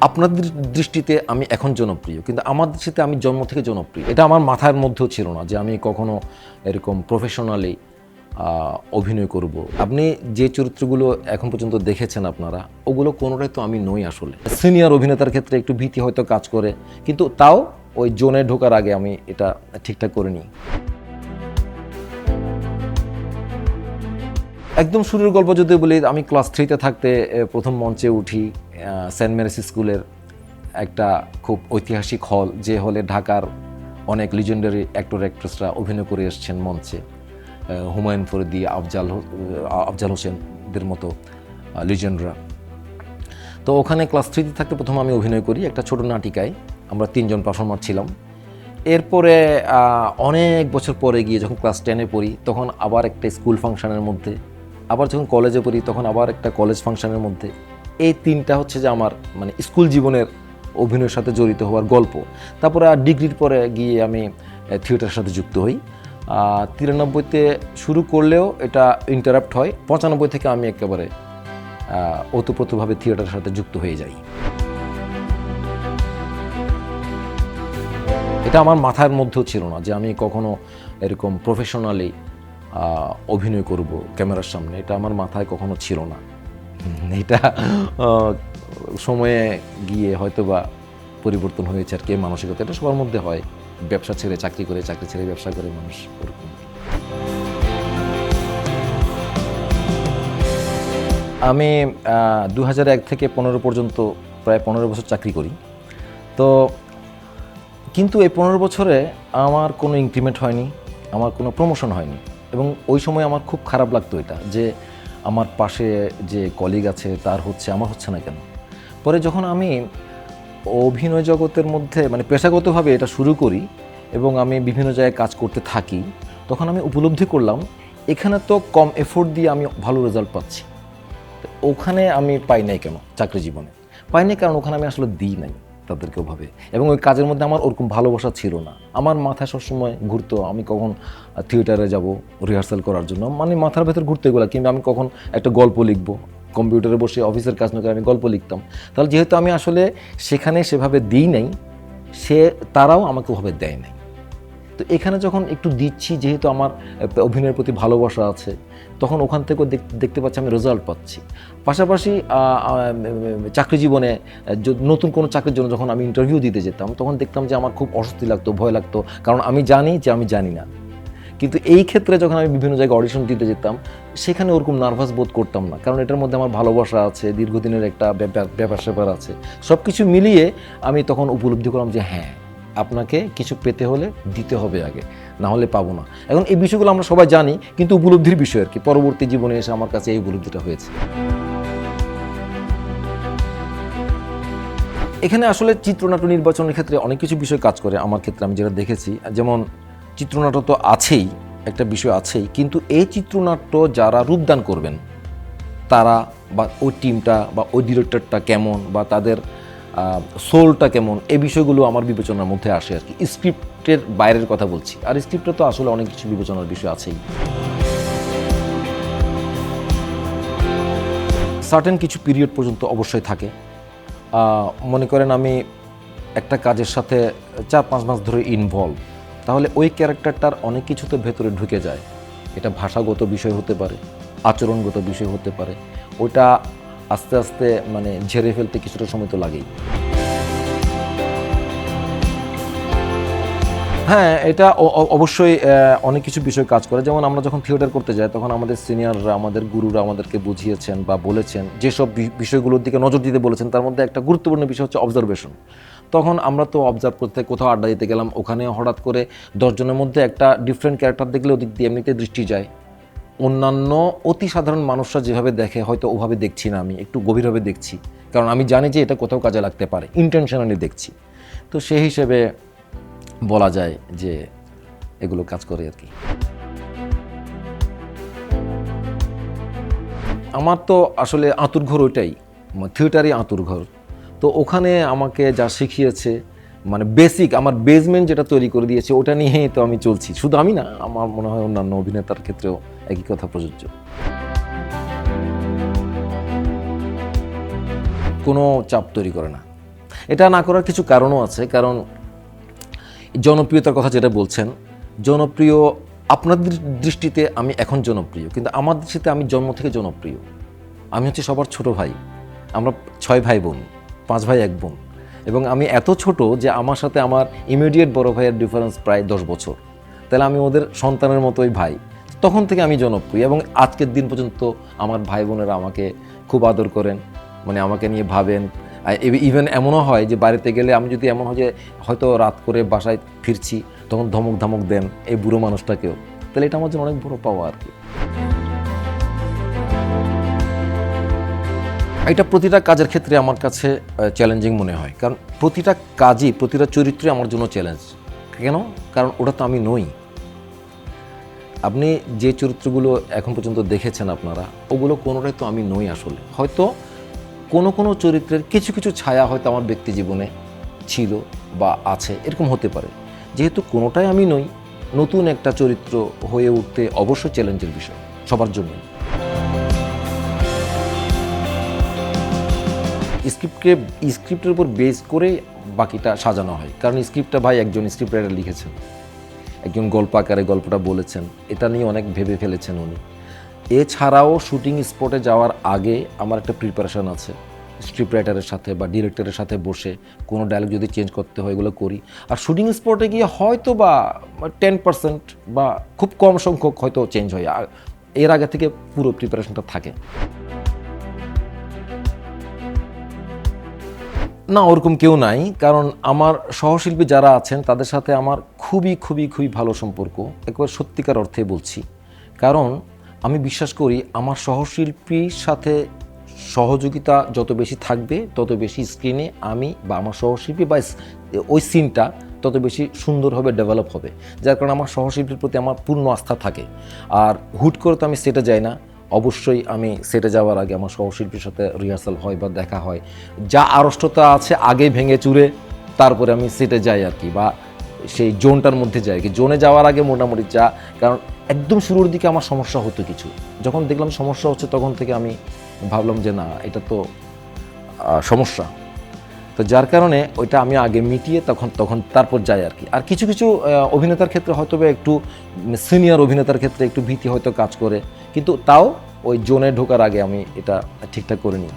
আপনাদের দৃষ্টিতে আমি এখন জনপ্রিয়, কিন্তু আমার দৃষ্টিতে আমি জন্ম থেকে জনপ্রিয়। এটা আমার মাথার মধ্যেও ছিল না যে আমি কখনো এরকম প্রফেশনালি অভিনয় করব। আপনি যে চরিত্রগুলো এখন পর্যন্ত দেখেছেন আপনারা, ওগুলো কোনোটাই তো আমি নই আসলে। সিনিয়র অভিনেতার ক্ষেত্রে একটু ভীতি হয়তো কাজ করে, কিন্তু তাও ওই জোনে ঢোকার আগে আমি এটা ঠিকঠাক করে নিই। একদম শুরুর গল্প যদি বলি, আমি ক্লাস 3-তে থাকতে প্রথম মঞ্চে উঠি সেন্ট মেরিস স্কুলের একটা খুব ঐতিহাসিক হল, যে হলে ঢাকার অনেক লিজেন্ডারি অ্যাক্টর অ্যাক্ট্রেসরা অভিনয় করে এসেছেন মঞ্চে। হুমায়ুন ফরিদি, আফজাল হোসেনদের মতো লিজেন্ডরা। তো ওখানে ক্লাস 3-তে থাকতে প্রথম আমি অভিনয় করি একটা ছোট নাটিকায়। আমরা 3জন পারফর্মার ছিলাম। এরপরে অনেক বছর পরে গিয়ে যখন ক্লাস 10-এ পড়ি, তখন আবার একটা স্কুল ফাংশনের মধ্যে, আবার যখন কলেজে পড়ি তখন আবার একটা কলেজ ফাংশনের মধ্যে। এই 3টা হচ্ছে যে আমার মানে স্কুল জীবনের অভিনয়ের সাথে জড়িত হওয়ার গল্প। তারপরে ডিগ্রির পরে গিয়ে আমি থিয়েটারের সাথে যুক্ত হই। 93-তে শুরু করলেও এটা ইন্টারাপ্ট হয়। 95 থেকে আমি একেবারে ওতপ্রোতভাবে থিয়েটারের সাথে যুক্ত হয়ে যাই। এটা আমার মাথার মধ্যেও ছিল না যে আমি কখনো এরকম প্রফেশনালি অভিনয় করব ক্যামেরার সামনে। এটা আমার মাথায় কখনো ছিল না। এটা সময়ে গিয়ে হয়তো বা পরিবর্তন হয়েছে আর কি মানসিকতা। এটা সবার মধ্যে হয়, ব্যবসা ছেড়ে চাকরি করে, চাকরি ছেড়ে ব্যবসা করে মানুষ ওরকম। আমি 2001 থেকে 15 পর্যন্ত প্রায় 15 বছর চাকরি করি। তো কিন্তু এই 15 বছরে আমার কোনো ইনক্রিমেন্ট হয়নি, আমার কোনো প্রমোশন হয়নি। এবং ওই সময় আমার খুব খারাপ লাগতো এটা, যে আমার পাশে যে কলিগ আছে তার হচ্ছে, আমার হচ্ছে না কেন। পরে যখন আমি অভিনয় জগতের মধ্যে মানে পেশাগতভাবে এটা শুরু করি এবং আমি বিভিন্ন জায়গায় কাজ করতে থাকি, তখন আমি উপলব্ধি করলাম এখানে তো কম এফোর্ট দিয়ে আমি ভালো রেজাল্ট পাচ্ছি। ওখানে আমি পাই নাই কেন, চাকরি জীবনে পাই নাই, কারণ ওখানে আমি আসলে দিই নাই তাদেরকে ওভাবে। এবং ওই কাজের মধ্যে আমার ওরকম ভালোবাসা ছিল না। আমার মাথায় সবসময় ঘুরতো আমি কখন থিয়েটারে যাব রিহার্সাল করার জন্য, মানে মাথার ভেতর ঘুরতে এগুলো, কিন্তু আমি কখন একটা গল্প লিখবো, কম্পিউটারে বসে অফিসের কাজ না করে আমি গল্প লিখতাম। তাহলে যেহেতু আমি আসলে সেখানে সেভাবে দিই নাই, তারাও আমাকে ওভাবে দেয় নাই। তো এখানে যখন একটু দিচ্ছি, যেহেতু আমার অভিনয়ের প্রতি ভালোবাসা আছে, তখন ওখান থেকেও দেখতে পাচ্ছি আমি রেজাল্ট পাচ্ছি। পাশাপাশি চাকরি জীবনে নতুন কোনো চাকরির জন্য যখন আমি ইন্টারভিউ দিতে যেতাম, তখন দেখতাম যে আমার খুব অস্বস্তি লাগতো, ভয় লাগতো, কারণ আমি জানি যে আমি জানি না। কিন্তু এই ক্ষেত্রে যখন আমি বিভিন্ন জায়গায় অডিশন দিতে যেতাম, সেখানে ওরকম নার্ভাস বোধ করতাম না, কারণ এটার মধ্যে আমার ভালোবাসা আছে, দীর্ঘদিনের একটা ব্যাপার স্যাপার আছে। সব কিছু মিলিয়ে আমি তখন উপলব্ধি করলাম যে হ্যাঁ, আপনাকে কিছু পেতে হলে দিতে হবে আগে, না হলে পাবো না। এখন এই বিষয়গুলো আমরা সবাই জানি, কিন্তু উপলব্ধির বিষয় আর কি। পরবর্তী জীবনে এসে আমার কাছে এই উপলব্ধিটা হয়েছে। এখানে আসলে চিত্রনাট্য নির্বাচনের ক্ষেত্রে অনেক কিছু বিষয় কাজ করে। আমার ক্ষেত্রে আমি যেটা দেখেছি, যেমন চিত্রনাট্য তো আছেই, একটা বিষয় আছেই, কিন্তু এই চিত্রনাট্য যারা রূপদান করবেন তারা, বা ওই টিমটা বা ওই ডিরেক্টরটা কেমন, বা তাদের সোলটা কেমন, এই বিষয়গুলো আমার বিবেচনার মধ্যে আসে আর কি। স্ক্রিপ্টের বাইরের কথা বলছি, আর স্ক্রিপ্টে তো আসলে অনেক কিছু বিবেচনার বিষয় আছেই। সার্টেন কিছু পিরিয়ড পর্যন্ত অবশ্যই থাকে। মনে করেন আমি একটা কাজের সাথে 4-5 মাস ধরে ইনভলভ, তাহলে ওই ক্যারেক্টারটার অনেক কিছু তো ভেতরে ঢুকে যায়। এটা ভাষাগত বিষয় হতে পারে, আচরণগত বিষয় হতে পারে। ওইটা আস্তে আস্তে মানে ঝেড়ে ফেলতে কিছুটা সময় তো লাগেই। হ্যাঁ, এটা অবশ্যই অনেক কিছু বিষয় কাজ করে। যেমন আমরা যখন থিয়েটার করতে যাই, তখন আমাদের সিনিয়ররা, আমাদের গুরুরা আমাদেরকে বুঝিয়েছেন বা বলেছেন, যেসব বিষয়গুলোর দিকে নজর দিতে বলেছেন, তার মধ্যে একটা গুরুত্বপূর্ণ বিষয় হচ্ছে অবজারভেশন। তখন আমরা তো অবজার্ভ করতে কোথাও আড্ডা দিতে গেলাম, ওখানে হঠাৎ করে 10 জনের মধ্যে একটা ডিফারেন্ট ক্যারেক্টার দেখলে ওদিক দিয়ে এমনিতে দৃষ্টি যায়। অন্যান্য অতি সাধারণ মানুষরা যেভাবে দেখে হয়তো ওভাবে দেখছি না, আমি একটু গভীরভাবে দেখছি, কারণ আমি জানি যে এটা কোথাও কাজে লাগতে পারে, ইন্টেনশনালি দেখছি। তো সেই হিসেবে বলা যায় যে এগুলো কাজ করে আর কি। আমার তো আসলে আঁতুড়ঘর ওইটাই, থিয়েটারই আঁতুড়ঘর। তো ওখানে আমাকে যা শিখিয়েছে, মানে বেসিক আমার বেসমেন্ট যেটা তৈরি করে দিয়েছে, ওটা নিয়েই তো আমি চলছি। শুধু আমি না, আমার মনে হয় অন্যান্য অভিনেতার ক্ষেত্রেও একই কথা প্রযোজ্য। কোনো চাপ তৈরি করে না। এটা না করার কিছু কারণও আছে, কারণ জনপ্রিয়তার কথা যেটা বলছেন, জনপ্রিয় আপনাদের দৃষ্টিতে আমি এখন জনপ্রিয়, কিন্তু আমার দৃষ্টিতে আমি জন্ম থেকে জনপ্রিয়। আমি হচ্ছে সবার ছোট ভাই। আমরা 6 ভাই বোন, 5 ভাই 1 বোন, এবং আমি এত ছোট যে আমার সাথে আমার ইমিডিয়েট বড় ভাইয়ের ডিফারেন্স প্রায় 10 বছর। তাহলে আমি ওদের সন্তানের মতোই ভাই। তখন থেকে আমি জনপ্রিয়, এবং আজকের দিন পর্যন্ত আমার ভাই বোনেরা আমাকে খুব আদর করেন, মানে আমাকে নিয়ে ভাবেন। ইভেন এমনও হয় যে বাড়িতে গেলে আমি যদি এমন হয় যে হয়তো রাত করে বাসায় ফিরছি, তখন ধমক ধমক দেন এই বুড়ো মানুষটাকেও। তাহলে এটা আমার জন্য অনেক বড় পাওয়া আর কি। এটা প্রতিটা কাজের ক্ষেত্রে আমার কাছে চ্যালেঞ্জিং মনে হয়, কারণ প্রতিটা কাজই, প্রতিটা চরিত্রই আমার জন্য চ্যালেঞ্জ। কেন? কারণ ওটা তো আমি নই। আপনি যে চরিত্রগুলো এখন পর্যন্ত দেখেছেন আপনারা, ওগুলো কোনোটাই তো আমি নই আসলে। হয়তো কোনো কোনো চরিত্রের কিছু কিছু ছায়া হয়তো আমার ব্যক্তি জীবনে ছিল বা আছে, এরকম হতে পারে। যেহেতু কোনোটাই আমি নই, নতুন একটা চরিত্র হয়ে উঠতে অবশ্যই চ্যালেঞ্জের বিষয় সবার জন্য। স্ক্রিপ্টের উপর বেস করে বাকিটা সাজানো হয়, কারণ স্ক্রিপ্টটা ভাই একজন স্ক্রিপ্ট রাইটার লিখেছেন, একজন গল্প আকারে গল্পটা বলেছেন, এটা নিয়ে অনেক ভেবে ফেলেছেন উনি। এছাড়াও শুটিং স্পটে যাওয়ার আগে আমার একটা প্রিপারেশন আছে, স্ক্রিপ্ট রাইটারের সাথে বা ডিরেক্টরের সাথে বসে কোনো ডায়লগ যদি চেঞ্জ করতে হয় এগুলো করি। আর শুটিং স্পটে গিয়ে হয়তো বা 10% বা খুব কম সংখ্যক হয়তো চেঞ্জ হয়, আর এর আগে থেকে পুরো প্রিপারেশনটা থাকে না। ওরকম কেউ নাই, কারণ আমার সহশিল্পী যারা আছেন তাদের সাথে আমার খুবই খুবই খুবই ভালো সম্পর্ক, একেবারে সত্যিকার অর্থে বলছি। কারণ আমি বিশ্বাস করি আমার সহশিল্পীর সাথে সহযোগিতা যত বেশি থাকবে, তত বেশি স্ক্রিনে আমি বা আমার সহশিল্পী বা ওই সিনটা তত বেশি সুন্দরভাবে ডেভেলপ হবে। যার কারণে আমার সহশিল্পীর প্রতি আমার পূর্ণ আস্থা থাকে। আর হুট করে তো আমি সেটে যাই না, অবশ্যই আমি সেটে যাওয়ার আগে আমার সহশিল্পীর সাথে রিহার্সাল হয় বা দেখা হয়। যা আড়ষ্টতা আছে আগে ভেঙে চুরে তারপরে আমি সেটে যাই আর কি, বা সেই জোনটার মধ্যে যাই। জোনে যাওয়ার আগে মোটামুটি কারণ একদম শুরুর দিকে আমার সমস্যা হতো কিছু, যখন দেখলাম সমস্যা হচ্ছে তখন থেকে আমি ভাবলাম যে না, এটা তো সমস্যা। তো যার কারণে ওইটা আমি আগে মিটিয়ে তখন তারপর যাই আর কি। আর কিছু কিছু অভিনেতার ক্ষেত্রে হয়তো বা একটু সিনিয়র অভিনেতার ক্ষেত্রে একটু ভীতি হয়তো কাজ করে, কিন্তু তাও ওই জোনে ঢোকার আগে আমি এটা ঠিকঠাক করে নিই।